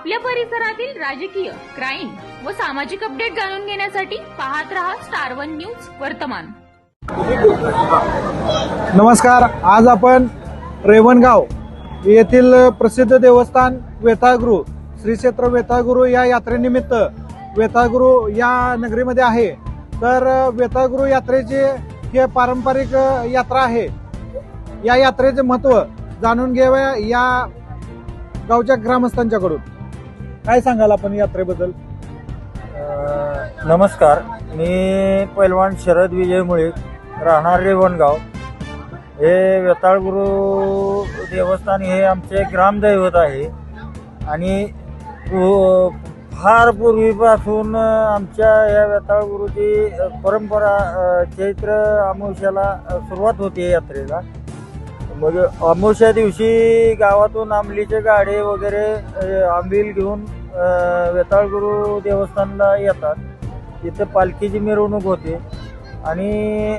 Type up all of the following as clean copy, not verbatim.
आपल्या परिसरातील राजकीय, क्राईम व सामाजिक अपडेट जाणून घेण्यासाठी पाहत रहा स्टार वन न्यूज वर्तमान। नमस्कार, आज आपण रेवणगाव येथील प्रसिद्ध देवस्थान वेताळगुरु श्री क्षेत्र वेताळगुरु या यात्रेनिमित्त वेताळगुरु या नगरीमध्ये आहे। तर वेताळगुरु यात्रेची ही पारंपरिक यात्रा आहे। या यात्रेचे महत्त्व जाणून घ्यावे या गावच्या ग्रामस्थांच्याकडून। काय सांगाल आपण यात्रेबद्दल? नमस्कार, मी पैलवान शरद विजय मुळे, राहणार रेवणगाव। हे वेताळगुरु देवस्थान हे आमचे ग्रामदैवत आहे आणि फार पूर्वीपासून आमच्या या वेताळगुरुची परंपरा चैत्र अमावस्याला सुरुवात होते यात्रेला। मग अमावस्या दिवशी गावातून आंबलीचे गाडे वगैरे आंबील घेऊन वेताळगुरु देवस्थानला येतात। तिथं पालखीची मिरवणूक होते आणि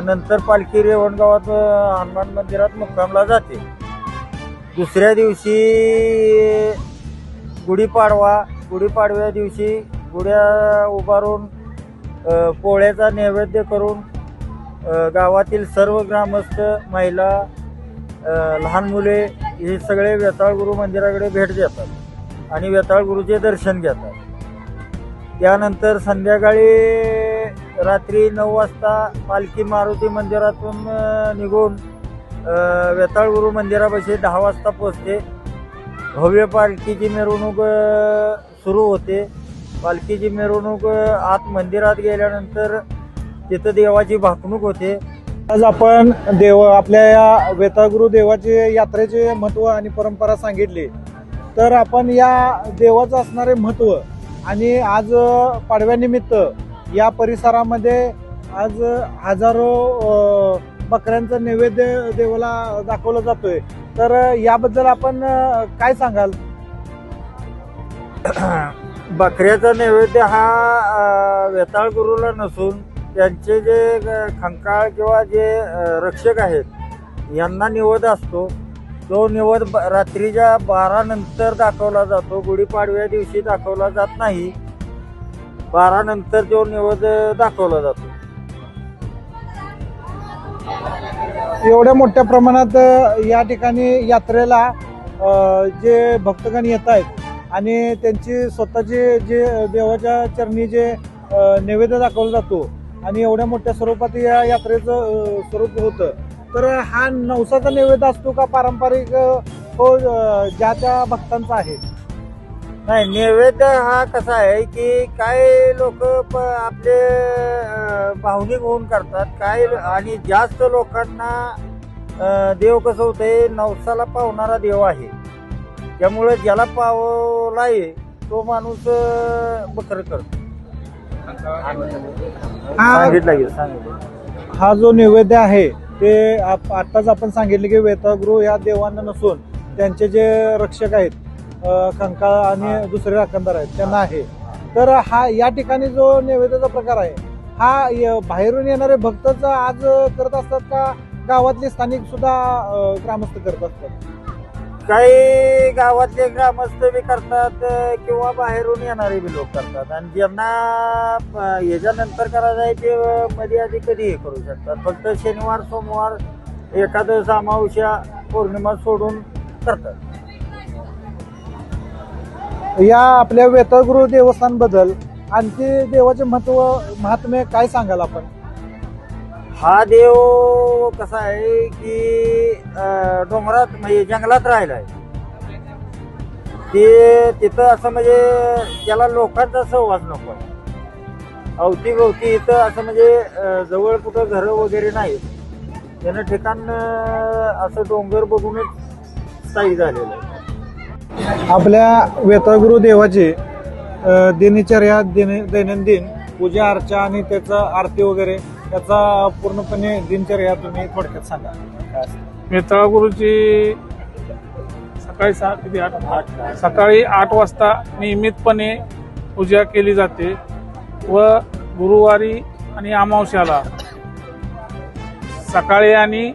नंतर पालखी रेवणगावात हनुमान मंदिरात मुक्कामला जाते। दुसऱ्या दिवशी गुढीपाडव्या दिवशी गुढ्या उभारून पोळ्याचा नैवेद्य करून गावातील सर्व ग्रामस्थ, महिला, लहान मुले हे सगळे वेताळगुरु मंदिराकडे भेट देतात आणि वेताळगुरुचे दर्शन घेतात। त्यानंतर संध्याकाळी रात्री 9 वाजता पालखी मारुती मंदिरातून निघून वेताळगुरु मंदिरापाशी 10 वाजता पोहोचते। भव्य पालखीची मिरवणूक सुरू होते। पालखीची मिरवणूक आत मंदिरात गेल्यानंतर तिथं देवाची भाकणूक होते। आज आपण आपल्या या वेताळगुरु देवाचे यात्रेचे महत्त्व आणि परंपरा सांगितली। तर आपण या देवाचं असणारे महत्त्व आणि आज पाडव्यानिमित्त या परिसरामध्ये आज हजारो बकऱ्यांचा नैवेद्य देवाला दाखवला जातोय। तर याबद्दल आपण काय सांगाल? बकऱ्याचा नैवेद्य हा वेताळगुरुला नसून त्यांचे जे खंकाळ किंवा जे रक्षक आहेत यांना निवद असतो। तो निवद रात्रीच्या 12 नंतर दाखवला जातो। गुढीपाडव्या दिवशी दाखवला जात नाही, 12 नंतर तो निवद दाखवला जातो। एवढ्या मोठ्या प्रमाणात या ठिकाणी यात्रेला जे भक्तगण येत आहेत आणि त्यांची स्वतःचे जे देवाच्या चरणी जे नैवेद्य दाखवला जातो आणि एवढ्या मोठ्या स्वरूपात या यात्रेचं स्वरूप होतं। तर हा नवसाचा नैवेद्य असतो का पारंपरिक हो ज्या त्या भक्तांचा आहे? नाही, नैवेद्य हा कसा आहे की काय लोक आपले भावनिक होऊन करतात काय, आणि जास्त लोकांना देव कसं होतंय, नवसाला पावणारा देव आहे। त्यामुळे ज्याला पावला आहे तो माणूस बकर करतो। हा जो नैवेद्य आहे ते आताच आपण सांगितले की वेताळगुरु या देवांना नसून त्यांचे जे रक्षक आहेत, कंकाळ आणि दुसरे राखणदार आहेत त्यांना आहे। तर हा या ठिकाणी जो नैवेद्याचा प्रकार आहे हा बाहेरून येणारे भक्तच आज करत असतात का गावातले स्थानिक सुद्धा ग्रामस्थ करत असतात? काही गावातले ग्रामस्थ बी करतात किंवा बाहेरून येणारे बी लोक करतात आणि ज्यांना याच्यानंतर करायचं आहे ते मध्ये आधी कधीही करू शकतात। फक्त शनिवार, सोमवार, एकादश, अमावस्या, पौर्णिमा सोडून करतात। या आपल्या वेताळगुरु देवस्थान बद्दल आणखी देवाचे महात्म्य काय सांगाल आपण? हा देव कसा आहे की डोंगरात म्हणजे जंगलात राहिलाय। ते तिथं असं म्हणजे त्याला लोकांचा सहवास नको आहे। अवतीभोवती इथं असं म्हणजे जवळ कुठं घरं वगैरे नाही, त्यानं ठिकाण असं डोंगर बघूनच स्थायिक झालेलं आहे। आपल्या वेताळगुरु देवाची दिनचर्या दैनंदिन पूजा अर्चा आणि त्याचं आरती वगैरे त्याचा पूर्णपणे दिनचर्या तुम्ही थोडक्यात सांगा। वेताळगुरुची सकाळी 8 वाजता नियमितपणे पूजा केली जाते व गुरुवारी आणि अमावस्याला सकाळी आणि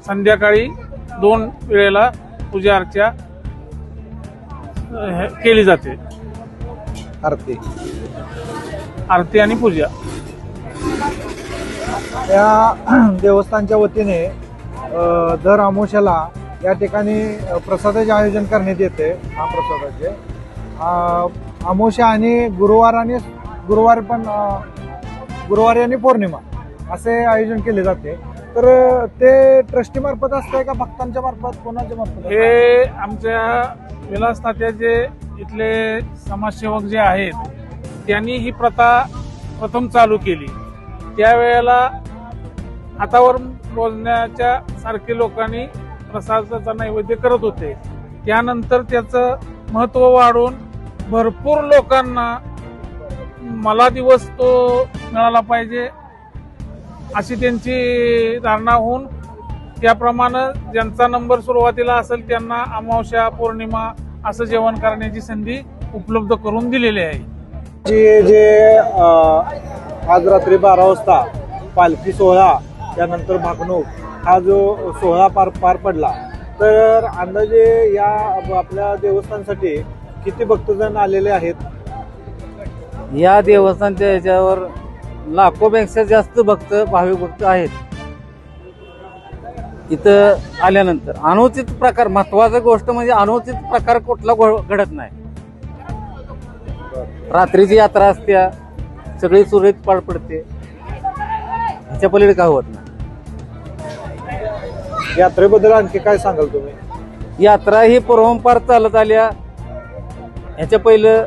संध्याकाळी 2 वेळेला पूजा अर्चा केली जाते, आरती. आरती आणि पूजा. या देवस्थानच्या वतीने दर अमावस्याला या ठिकाणी प्रसादाचे आयोजन करण्यात येते. महाप्रसादाचे अमावस्या आणि गुरुवारी आणि पौर्णिमा असे आयोजन केले जाते. तर ते ट्रस्टी मार्फत असते का भक्तांच्या मार्फत, कोणाच्या मार्फत? हे आमच्या विलास तात्याचे इथले समाजसेवक जे आहेत त्यांनी ही प्रथा प्रथम चालू केली. त्यावेळेला हातावर मोजण्याच्या सारखे लोकांनी प्रसादाचा नैवेद्य करत होते. त्यानंतर त्याचं महत्व वाढून भरपूर लोकांना मला दिवस तो मिळाला पाहिजे अशी त्यांची धारणा होऊन त्याप्रमाणे ज्यांचा नंबर सुरुवातीला असेल त्यांना अमावस्या पौर्णिमा असं जेवण करण्याची संधी उपलब्ध करून दिलेली आहे. जे आज रात्री 12 वाजता पालखी सोहळा त्यानंतर भाकणूक हा जो सोहळा पार पडला, तर अंदाजे या आपल्या देवस्थानसाठी किती भक्तजण आलेले आहेत? या देवस्थानच्या याच्यावर लाखोपेक्षा जास्त भाविक भक्त आहेत. इथं आल्यानंतर अनुचित प्रकार, महत्वाची गोष्ट म्हणजे अनुचित प्रकार कुठला घडत नाही. रात्रीची यात्रा असत्या, सगळी सुरळीत पार पडते, ह्याच्या पलीकडे काय होत नाही. यात्रेबद्दल आणखी काय सांगाल तुम्ही? यात्रा ही परंपार चालत आल्या. ह्याच्या पहिलं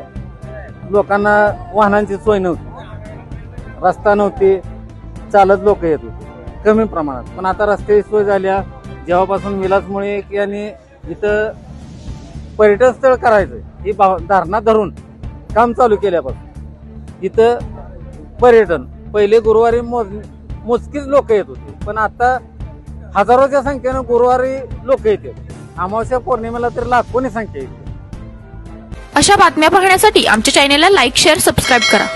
लोकांना वाहनांची सोय नव्हती, रस्ता नव्हती, चालत लोक येत होते कमी प्रमाणात. पण आता रस्त्याची सोय झाल्या जेव्हापासून विलासमुळे यांनी इथं पर्यटन स्थळ करायचं ही धारणा धरून काम चालू केल्यापासून इथं पर्यटन, पहिले गुरुवारी मोजकीच लोक येत होते, पण आता हजारोच्या संख्येनं गुरुवारी लोक येते. अमावस्या पौर्णिमेला तर लाखोनी संख्या येते. अशा बातम्या पाहण्यासाठी आमच्या चॅनेलला लाईक, शेअर, सबस्क्राईब करा.